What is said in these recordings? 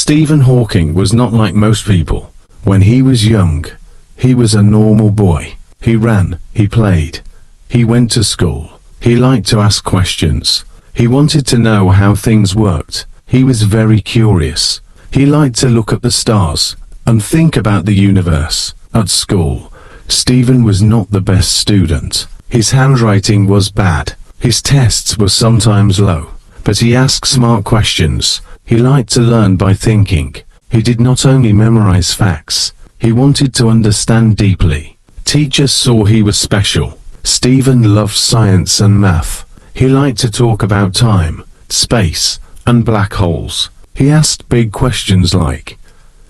Stephen Hawking was not like most people. When he was young, he was a normal boy. He ran, he played, he went to school. He liked to ask questions. He wanted to know how things worked. He was very curious. He liked to look at the stars and think about the universe. At school, Stephen was not the best student. His handwriting was bad. His tests were sometimes low. But he asked smart questions. He liked to learn by thinking. He did not only memorize facts. He wanted to understand deeply. Teachers saw he was special. Stephen loved science and math. He liked to talk about time, space, and black holes. He asked big questions like,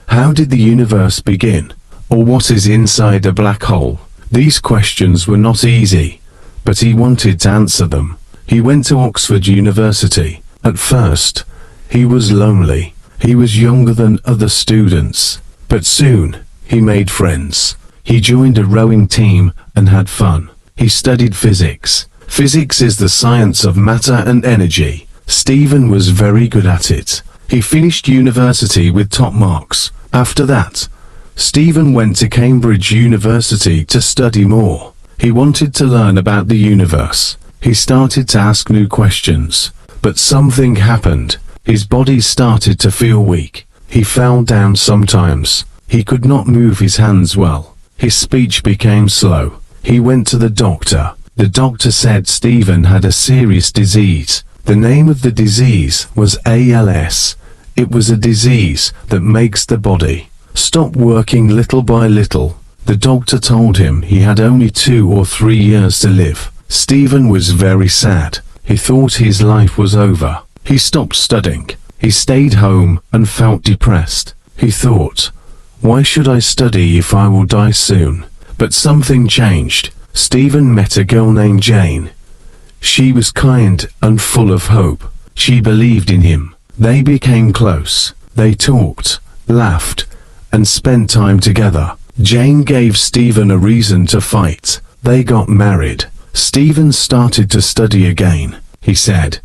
how did the universe begin? Or what is inside a black hole? These questions were not easy, but he wanted to answer them. He went to Oxford University. At first, he was lonely. He was younger than other students, but soon, he made friends. He joined a rowing team and had fun. He studied physics. Physics is the science of matter and energy. Stephen was very good at it. He finished university with top marks. After that, Stephen went to Cambridge University to study more. He wanted to learn about the universe. He started to ask new questions. But something happened. His body started to feel weak. He fell down sometimes. He could not move his hands well. His speech became slow. He went to the doctor. The doctor said Stephen had a serious disease. The name of the disease was ALS. It was a disease that makes the body stop working little by little. The doctor told him he had only 2 or 3 years to live. Stephen was very sad. He thought his life was over. He stopped studying. He stayed home and felt depressed. He thought, why should I study if I will die soon? But something changed. Stephen met a girl named Jane. She was kind and full of hope. She believed in him. They became close. They talked, laughed, and spent time together. Jane gave Stephen a reason to fight. They got married. Stephen started to study again. He said,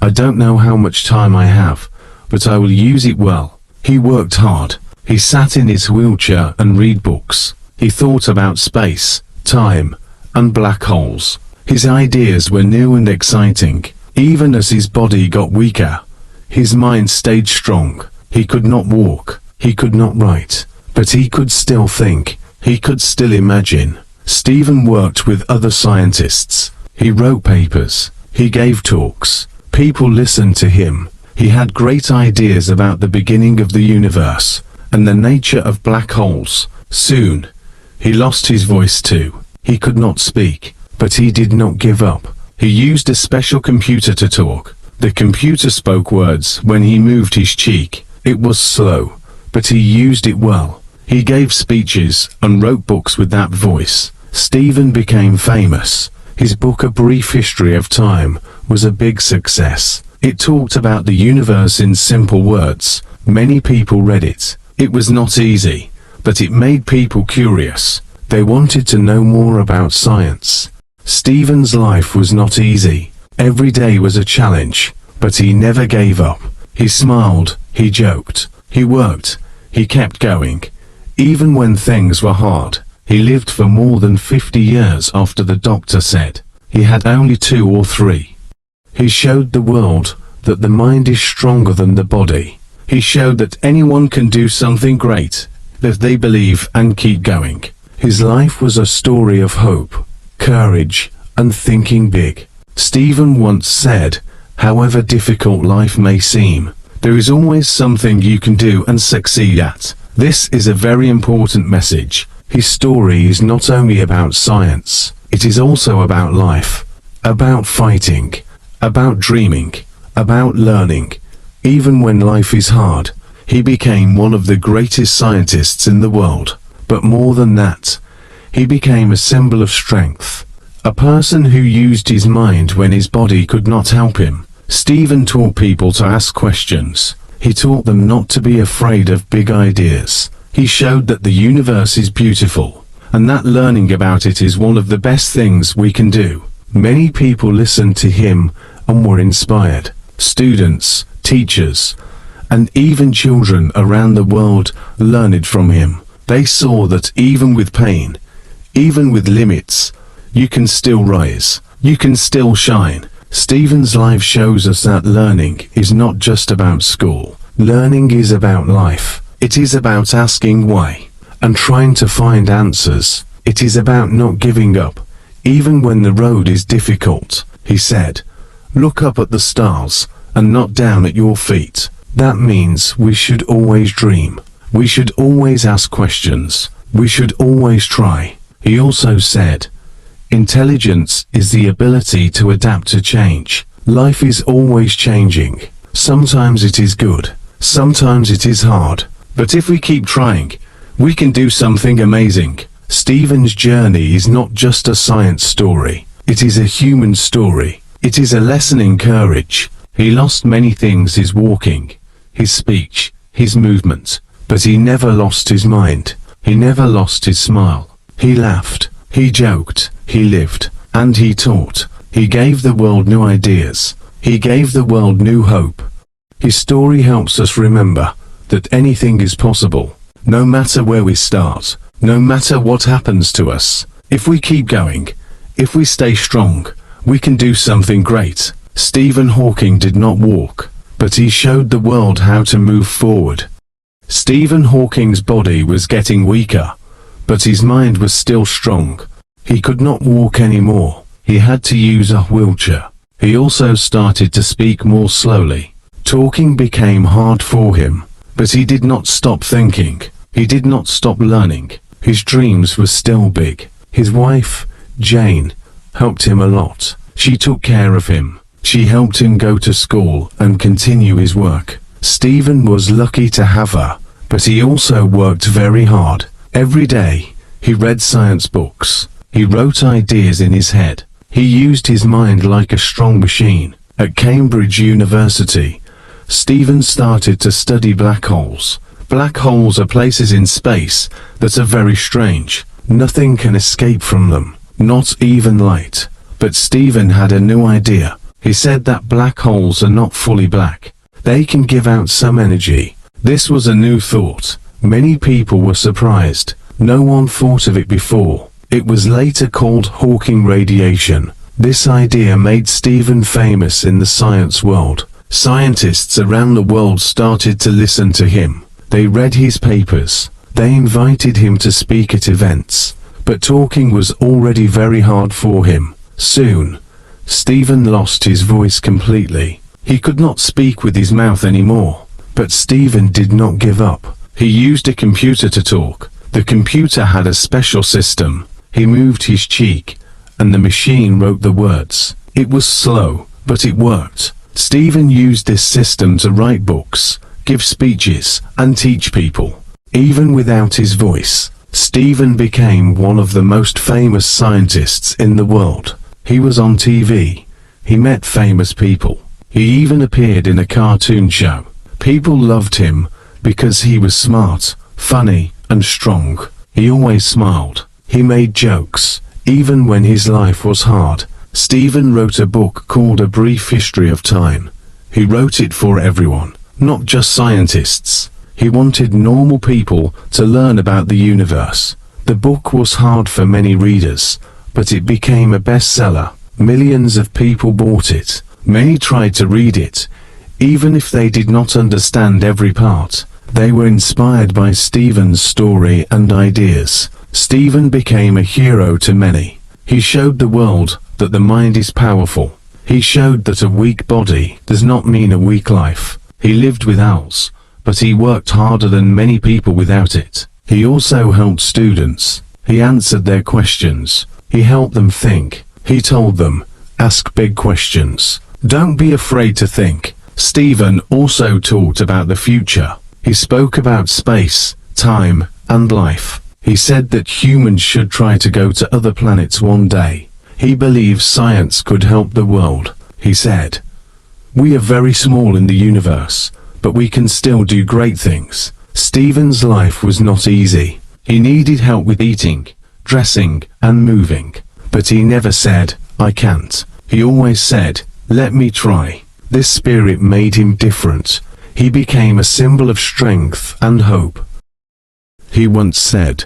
I don't know how much time I have, but I will use it well. He worked hard. He sat in his wheelchair and read books. He thought about space, time, and black holes. His ideas were new and exciting. Even as his body got weaker, his mind stayed strong. He could not walk. He could not write. But he could still think. He could still imagine. Stephen worked with other scientists. He wrote papers. He gave talks. People listened to him. He had great ideas about the beginning of the universe and the nature of black holes. Soon, he lost his voice too. He could not speak, but he did not give up. He used a special computer to talk. The computer spoke words when he moved his cheek. It was slow, but he used it well. He gave speeches and wrote books with that voice. Stephen became famous. His book A Brief History of Time was a big success. It talked about the universe in simple words. Many people read it. It was not easy, but it made people curious. They wanted to know more about science. Stephen's life was not easy. Every day was a challenge, but he never gave up. He smiled, he joked, he worked, he kept going. Even when things were hard, he lived for more than 50 years after the doctor said he had only 2 or 3. He showed the world that the mind is stronger than the body. He showed that anyone can do something great, if they believe and keep going. His life was a story of hope, courage, and thinking big. Stephen once said, however difficult life may seem, there is always something you can do and succeed at. This is a very important message. His story is not only about science, it is also about life, about fighting, about dreaming, about learning. Even when life is hard, he became one of the greatest scientists in the world. But more than that, he became a symbol of strength. A person who used his mind when his body could not help him. Stephen taught people to ask questions. He taught them not to be afraid of big ideas. He showed that the universe is beautiful, and that learning about it is one of the best things we can do. Many people listened to him and were inspired. Students, teachers, and even children around the world learned from him. They saw that even with pain, even with limits, you can still rise, you can still shine. Stephen's life shows us that learning is not just about school. Learning is about life. It is about asking why and trying to find answers. It is about not giving up, even when the road is difficult. He said, "Look up at the stars and not down at your feet." That means we should always dream. We should always ask questions. We should always try. He also said, "Intelligence is the ability to adapt to change." Life is always changing. Sometimes it is good. Sometimes it is hard. But if we keep trying, we can do something amazing. Stephen's journey is not just a science story. It is a human story. It is a lesson in courage. He lost many things: his walking, his speech, his movement. But he never lost his mind. He never lost his smile. He laughed. He joked. He lived. And he taught. He gave the world new ideas. He gave the world new hope. His story helps us remember that anything is possible, no matter where we start, no matter what happens to us. If we keep going, if we stay strong, we can do something great. Stephen Hawking did not walk, but he showed the world how to move forward. Stephen Hawking's body was getting weaker, but his mind was still strong. He could not walk anymore. He had to use a wheelchair. He also started to speak more slowly. Talking became hard for him, but he did not stop thinking. He did not stop learning. His dreams were still big. His wife, Jane, helped him a lot. She took care of him. She helped him go to school and continue his work. Stephen was lucky to have her, but he also worked very hard. Every day, he read science books. He wrote ideas in his head. He used his mind like a strong machine. At Cambridge University, Stephen started to study black holes. Black holes are places in space that are very strange. Nothing can escape from them, not even light. But Stephen had a new idea. He said that black holes are not fully black. They can give out some energy. This was a new thought. Many people were surprised. No one thought of it before. It was later called Hawking radiation. This idea made Stephen famous in the science world. Scientists around the world started to listen to him. They read his papers. They invited him to speak at events. But talking was already very hard for him. Soon, Stephen lost his voice completely. He could not speak with his mouth anymore. But Stephen did not give up. He used a computer to talk. The computer had a special system. He moved his cheek, and the machine wrote the words. It was slow, but it worked. Stephen used this system to write books, give speeches, and teach people. Even without his voice, Stephen became one of the most famous scientists in the world. He was on TV. He met famous people. He even appeared in a cartoon show. People loved him because he was smart, funny, and strong. He always smiled. He made jokes, even when his life was hard. Stephen wrote a book called A Brief History of Time. He wrote it for everyone, not just scientists. He wanted normal people to learn about the universe. The book was hard for many readers, but it became a bestseller. Millions of people bought it. Many tried to read it. Even if they did not understand every part, they were inspired by Stephen's story and ideas. Stephen became a hero to many. He showed the world that the mind is powerful. He showed that a weak body does not mean a weak life. He lived with owls, but he worked harder than many people without it. He also helped students. He answered their questions. He helped them think. He told them, ask big questions. Don't be afraid to think. Stephen also talked about the future. He spoke about space, time, and life. He said that humans should try to go to other planets one day. He believes science could help the world. He said, we are very small in the universe, but we can still do great things. Stephen's life was not easy. He needed help with eating, dressing, and moving. But he never said, I can't. He always said, let me try. This spirit made him different. He became a symbol of strength and hope. He once said,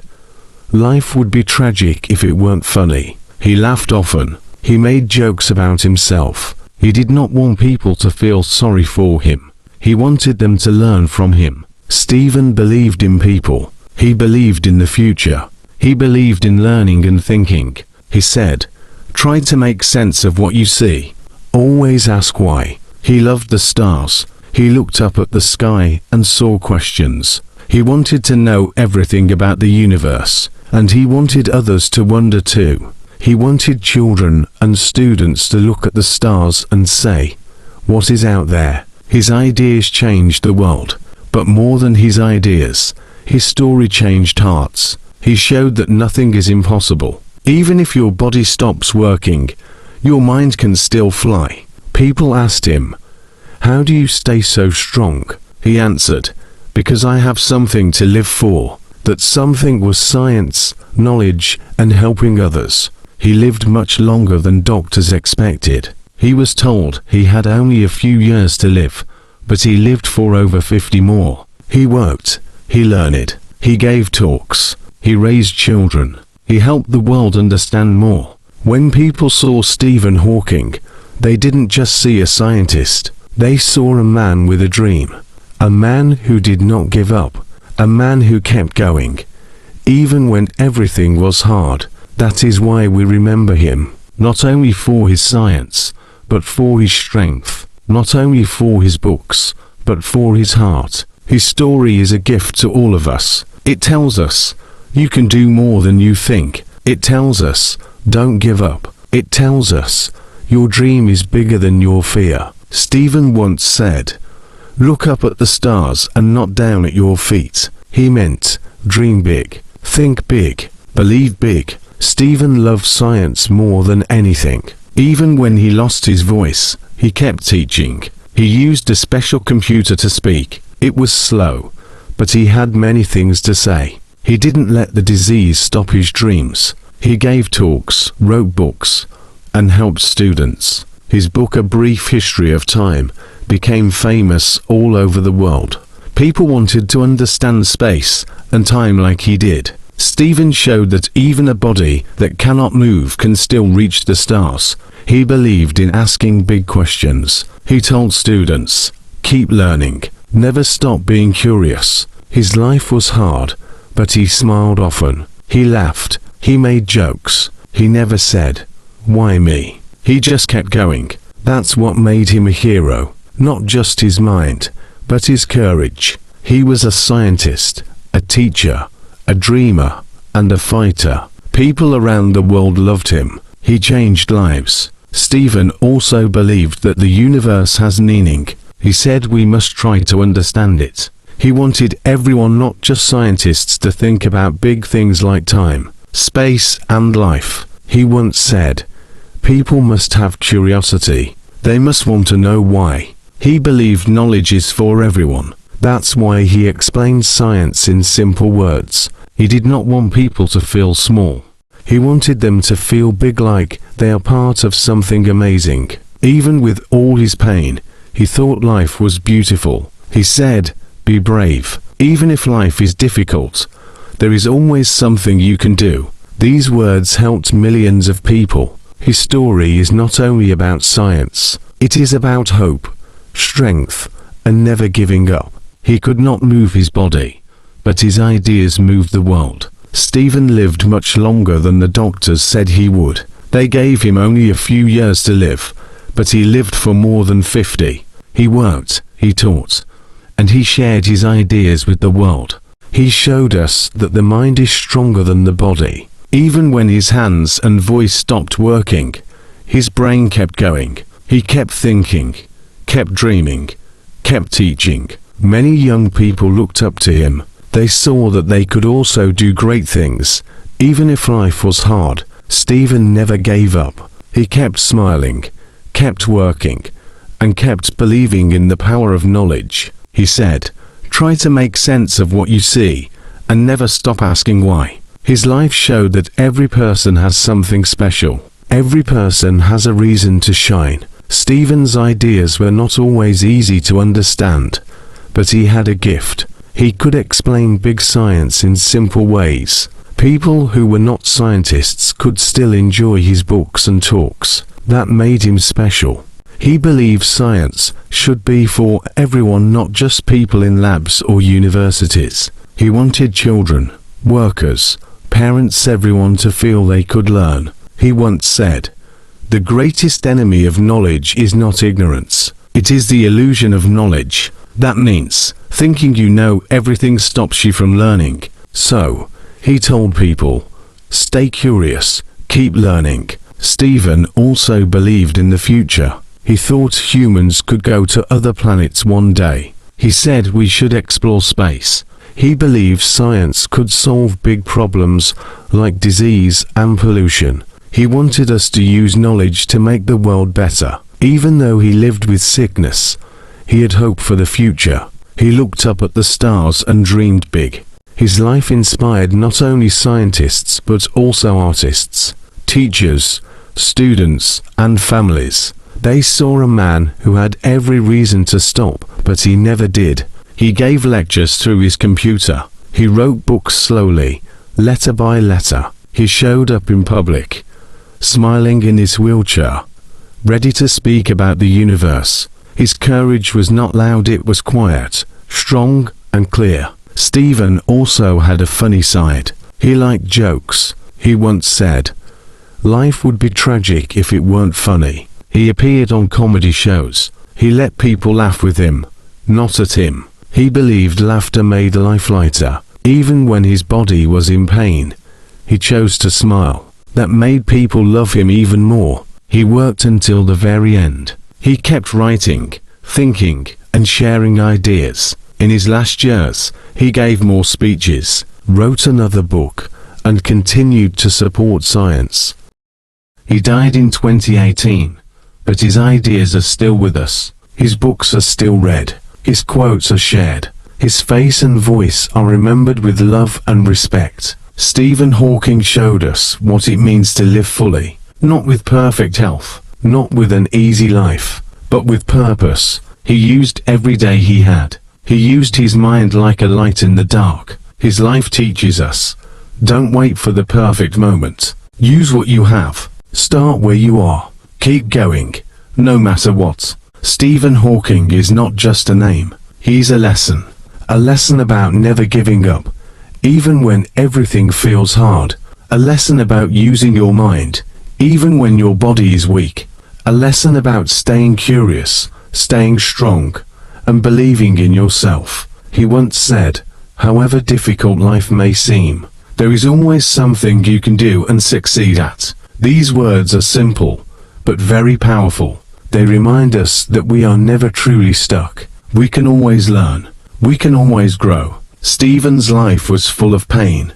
"Life would be tragic if it weren't funny." He laughed often. He made jokes about himself. He did not want people to feel sorry for him. He wanted them to learn from him. Stephen believed in people. He believed in the future. He believed in learning and thinking. He said, "Try to make sense of what you see. Always ask why." He loved the stars. He looked up at the sky and saw questions. He wanted to know everything about the universe, and he wanted others to wonder too. He wanted children and students to look at the stars and say, "What is out there?" His ideas changed the world, but more than his ideas, his story changed hearts. He showed that nothing is impossible. Even if your body stops working, your mind can still fly. People asked him, "How do you stay so strong?" He answered, "Because I have something to live for." That something was science, knowledge, and helping others. He lived much longer than doctors expected. He was told he had only a few years to live, but he lived for over 50 more. He worked, he learned, he gave talks, he raised children, he helped the world understand more. When people saw Stephen Hawking, they didn't just see a scientist, they saw a man with a dream, a man who did not give up, a man who kept going, even when everything was hard. That is why we remember him, not only for his science, but for his strength, not only for his books, but for his heart. His story is a gift to all of us. It tells us, you can do more than you think. It tells us, don't give up. It tells us, your dream is bigger than your fear. Stephen once said, "Look up at the stars and not down at your feet." He meant, dream big, think big, believe big. Stephen loved science more than anything. Even when he lost his voice, he kept teaching. He used a special computer to speak. It was slow, but he had many things to say. He didn't let the disease stop his dreams. He gave talks, wrote books, and helped students. His book, A Brief History of Time, became famous all over the world. People wanted to understand space and time like he did. Stephen showed that even a body that cannot move can still reach the stars. He believed in asking big questions. He told students, keep learning, never stop being curious. His life was hard, but he smiled often. He laughed, he made jokes. He never said, "Why me?" He just kept going. That's what made him a hero. Not just his mind, but his courage. He was a scientist, a teacher, a dreamer, and a fighter. People around the world loved him. He changed lives. Stephen also believed that the universe has meaning. He said we must try to understand it. He wanted everyone, not just scientists, to think about big things like time, space, and life. He once said, people must have curiosity. They must want to know why. He believed knowledge is for everyone. That's why he explained science in simple words. He did not want people to feel small. He wanted them to feel big, like they are part of something amazing. Even with all his pain, he thought life was beautiful. He said, be brave. Even if life is difficult, there is always something you can do. These words helped millions of people. His story is not only about science, it is about hope, strength, and never giving up. He could not move his body, but his ideas moved the world. Stephen lived much longer than the doctors said he would. They gave him only a few years to live, but he lived for more than 50. He worked, he taught, and he shared his ideas with the world. He showed us that the mind is stronger than the body. Even when his hands and voice stopped working, his brain kept going. He kept thinking, kept dreaming, kept teaching. Many young people looked up to him. They saw that they could also do great things. Even if life was hard, Stephen never gave up. He kept smiling, kept working, and kept believing in the power of knowledge. He said, try to make sense of what you see, and never stop asking why. His life showed that every person has something special. Every person has a reason to shine. Stephen's ideas were not always easy to understand, but he had a gift. He could explain big science in simple ways. People who were not scientists could still enjoy his books and talks. That made him special. He believed science should be for everyone, not just people in labs or universities. He wanted children, workers, parents, everyone to feel they could learn. He once said, "The greatest enemy of knowledge is not ignorance. It is the illusion of knowledge." That means thinking you know everything stops you from learning. So, he told people, stay curious, keep learning. Stephen also believed in the future. He thought humans could go to other planets one day. He said we should explore space. He believed science could solve big problems like disease and pollution. He wanted us to use knowledge to make the world better. Even though he lived with sickness, he had hope for the future. He looked up at the stars and dreamed big. His life inspired not only scientists but also artists, teachers, students, and families. They saw a man who had every reason to stop, but he never did. He gave lectures through his computer. He wrote books slowly, letter by letter. He showed up in public, smiling in his wheelchair, ready to speak about the universe. His courage was not loud, it was quiet, strong, and clear. Stephen also had a funny side. He liked jokes. He once said, "Life would be tragic if it weren't funny." He appeared on comedy shows. He let people laugh with him, not at him. He believed laughter made life lighter. Even when his body was in pain, he chose to smile. That made people love him even more. He worked until the very end. He kept writing, thinking, and sharing ideas. In his last years, he gave more speeches, wrote another book, and continued to support science. He died in 2018, but his ideas are still with us. His books are still read. His quotes are shared. His face and voice are remembered with love and respect. Stephen Hawking showed us what it means to live fully, not with perfect health, not with an easy life, but with purpose. He used every day he had. He used his mind like a light in the dark. His life teaches us, don't wait for the perfect moment. Use what you have. Start where you are. Keep going, no matter what. Stephen Hawking is not just a name. He's a lesson. A lesson about never giving up, even when everything feels hard. A lesson about using your mind, even when your body is weak. A lesson about staying curious, staying strong, and believing in yourself. He once said, however difficult life may seem, there is always something you can do and succeed at. These words are simple, but very powerful. They remind us that we are never truly stuck. We can always learn. We can always grow. Stephen's life was full of pain,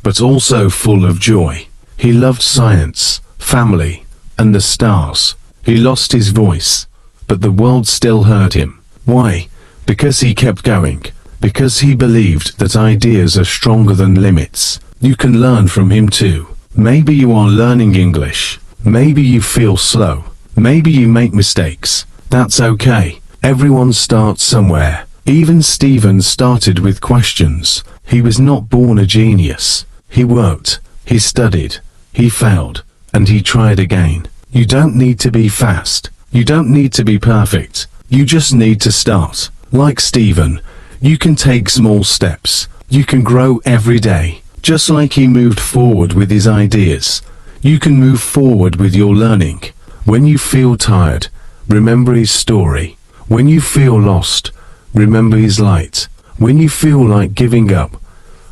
but also full of joy. He loved science, family, and the stars. He lost his voice, but the world still heard him. Why? Because he kept going. Because he believed that ideas are stronger than limits. You can learn from him too. Maybe you are learning English. Maybe you feel slow. Maybe you make mistakes. That's okay. Everyone starts somewhere. Even Stephen started with questions. He was not born a genius. He worked, he studied, he failed, and he tried again. You don't need to be fast. You don't need to be perfect. You just need to start. Like Stephen, you can take small steps. You can grow every day. Just like he moved forward with his ideas, you can move forward with your learning. When you feel tired, remember his story. When you feel lost, remember his light. When you feel like giving up,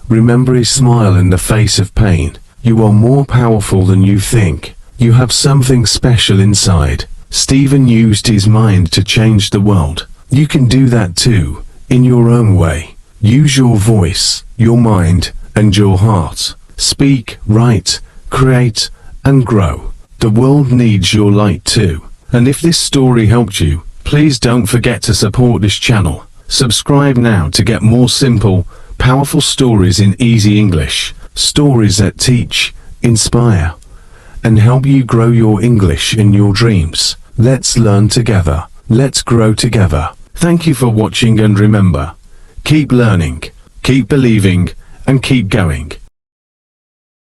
remember his smile in the face of pain. You are more powerful than you think. You have something special inside. Stephen used his mind to change the world. You can do that too, in your own way. Use your voice, your mind, and your heart. Speak, write, create, and grow. The world needs your light too. And if this story helped you, please don't forget to support this channel. Subscribe now to get more simple, powerful stories in easy English. Stories that teach, inspire, and help you grow your English in your dreams. Let's learn together. Let's grow together. Thank you for watching, and remember, keep learning, keep believing, and keep going.